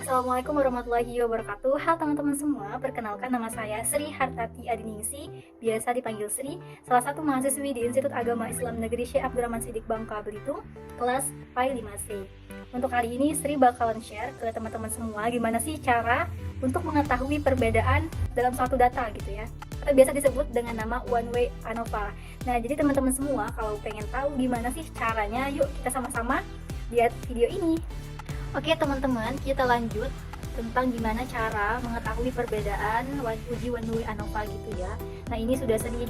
Assalamualaikum warahmatullahi wabarakatuh. Halo teman-teman semua, perkenalkan nama saya Sri Hartati Adiningsi, biasa dipanggil Sri, salah satu mahasiswi di Institut Agama Islam Negeri Syekh Abdurrahman Siddiq Bangka Belitung, kelas PAI 5C. Untuk kali ini Sri bakalan share ke teman-teman semua gimana sih cara untuk mengetahui perbedaan dalam suatu data gitu ya. Atau biasa disebut dengan nama one way ANOVA. Nah, jadi teman-teman semua kalau pengen tahu gimana sih caranya, yuk kita sama-sama lihat video ini. Oke teman-teman, kita lanjut tentang gimana cara mengetahui perbedaan uji one way ANOVA gitu ya. Nah, ini sudah sering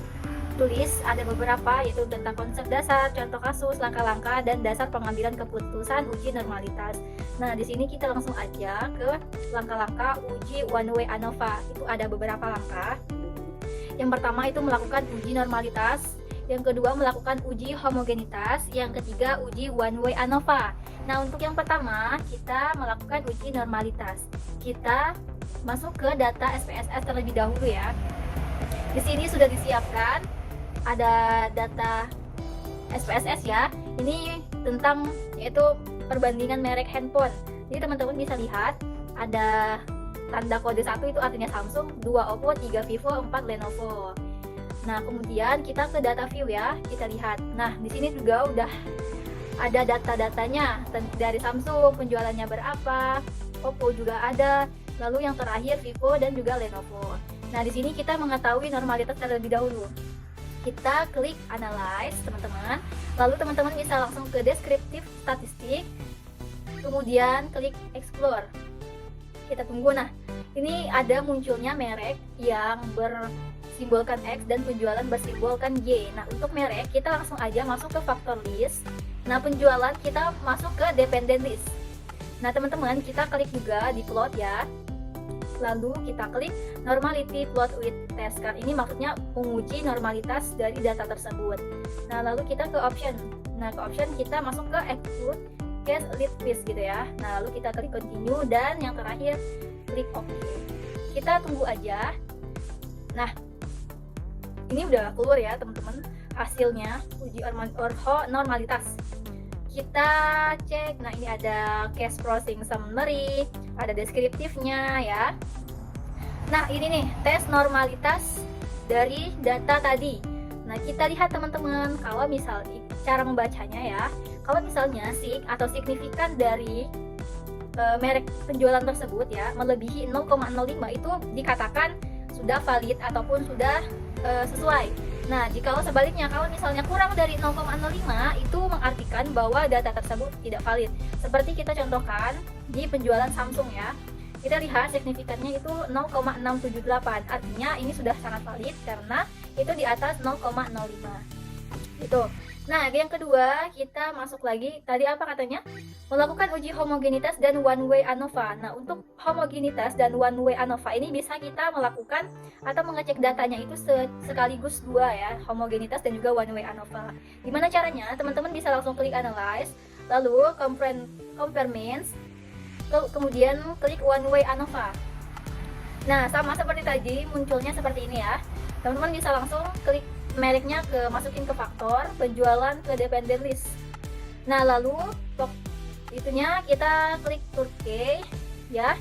tulis, ada beberapa yaitu tentang konsep dasar, contoh kasus, langkah-langkah, dan dasar pengambilan keputusan uji normalitas. Nah, di sini kita langsung aja ke langkah-langkah uji one way ANOVA. Itu ada beberapa langkah. Yang pertama itu melakukan uji normalitas, yang kedua melakukan uji homogenitas, yang ketiga uji one way ANOVA. Nah, untuk yang pertama kita melakukan uji normalitas. Kita masuk ke data SPSS terlebih dahulu ya. Di sini sudah disiapkan ada data SPSS ya. Ini tentang yaitu perbandingan merek handphone. Jadi teman-teman bisa lihat ada tanda kode 1 itu artinya Samsung, 2 Oppo, 3 Vivo, 4 Lenovo. Nah, kemudian kita ke data view ya, kita lihat. Nah, di sini juga udah ada data-datanya dari Samsung, penjualannya berapa, Oppo juga ada, lalu yang terakhir Vivo dan juga Lenovo. Nah, di sini kita mengetahui normalitas terlebih dahulu. Kita klik analyze, teman-teman. Lalu teman-teman bisa langsung ke deskriptif statistik, kemudian klik explore. Kita tunggu. Nah, ini ada munculnya merek yang bersimbolkan X dan penjualan bersimbolkan Y. Nah, untuk merek kita langsung aja masuk ke factor list. Nah, penjualan kita masuk ke dependent list. Nah, teman-teman kita klik juga di plot ya. Lalu kita klik normality plot with test card. Ini maksudnya menguji normalitas dari data tersebut. Nah, lalu kita ke option. Nah, ke option kita masuk ke exclude case list gitu ya. Nah, lalu kita klik continue dan yang terakhir klik OK. Kita tunggu aja. Nah, ini udah keluar ya teman-teman hasilnya uji normalitas. Kita cek. Nah, ini ada case browsing summary, ada deskriptifnya ya. Nah, ini nih tes normalitas dari data tadi. Nah, kita lihat teman-teman, kalau misalnya cara membacanya ya, kalau misalnya atau signifikan dari merek penjualan tersebut ya melebihi 0,05 itu dikatakan sudah valid ataupun sudah sesuai. Nah, jika sebaliknya kalau misalnya kurang dari 0,05 itu mengartikan bahwa data tersebut tidak valid. Seperti kita contohkan di penjualan Samsung ya. Kita lihat signifikannya itu 0,678. Artinya ini sudah sangat valid karena itu di atas 0,05. Itu. Nah, yang kedua kita masuk lagi. Tadi apa katanya? Melakukan uji homogenitas dan one way ANOVA. Nah, untuk homogenitas dan one way ANOVA ini bisa kita melakukan atau mengecek datanya itu sekaligus dua ya, homogenitas dan juga one way ANOVA. Gimana caranya? Teman-teman bisa langsung klik analyze, lalu compare means, kemudian klik one way ANOVA. Nah, sama seperti tadi munculnya seperti ini ya. Teman-teman bisa langsung klik mereknya masukin ke faktor, penjualan ke dependent list. Nah, lalu itunya kita klik Turkey ya.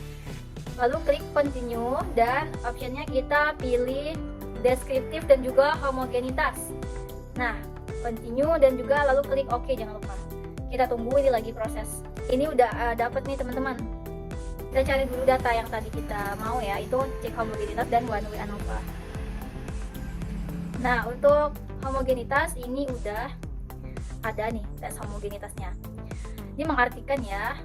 Lalu klik continue dan optionnya kita pilih deskriptif dan juga homogenitas. Nah, continue dan juga lalu klik OK, jangan lupa. Kita tunggu, ini lagi proses. Ini udah dapat nih teman-teman. Kita cari dulu data yang tadi kita mau ya, itu cek homogenitas dan one way ANOVA. Nah, untuk homogenitas ini udah ada nih tes homogenitasnya. Ini mengartikan ya,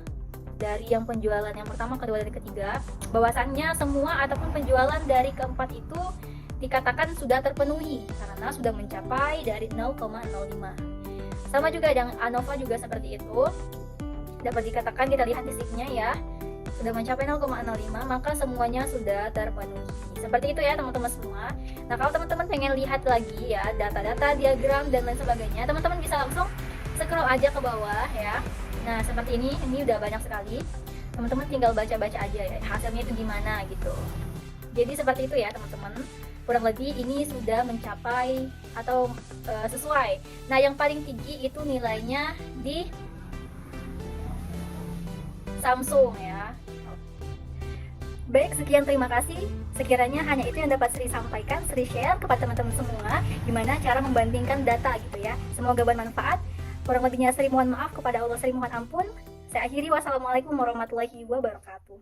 dari yang penjualan yang pertama, kedua, dan ketiga, bahwasannya semua ataupun penjualan dari keempat itu dikatakan sudah terpenuhi karena sudah mencapai dari 0,05. Sama juga yang ANOVA juga seperti itu. Dapat dikatakan, kita lihat titiknya ya, sudah mencapai 0,05, maka semuanya sudah terpenuhi. Seperti itu ya teman-teman semua. Nah, kalau teman-teman pengen lihat lagi ya data-data, diagram dan lain sebagainya, teman-teman bisa langsung scroll aja ke bawah ya. Nah, seperti ini udah banyak sekali. Teman-teman tinggal baca-baca aja ya hasilnya itu gimana gitu. Jadi seperti itu ya teman-teman. kurang lebih ini sudah mencapai atau sesuai. Nah, yang paling tinggi itu nilainya di Samsung ya. Baik, sekian, terima kasih. Sekiranya hanya itu yang dapat Sri sampaikan, Sri share kepada teman-teman semua gimana cara membandingkan data gitu ya. Semoga bermanfaat. Kurang lebihnya Sri mohon maaf, kepada Allah Sri mohon ampun. Saya akhiri, wassalamualaikum warahmatullahi wabarakatuh.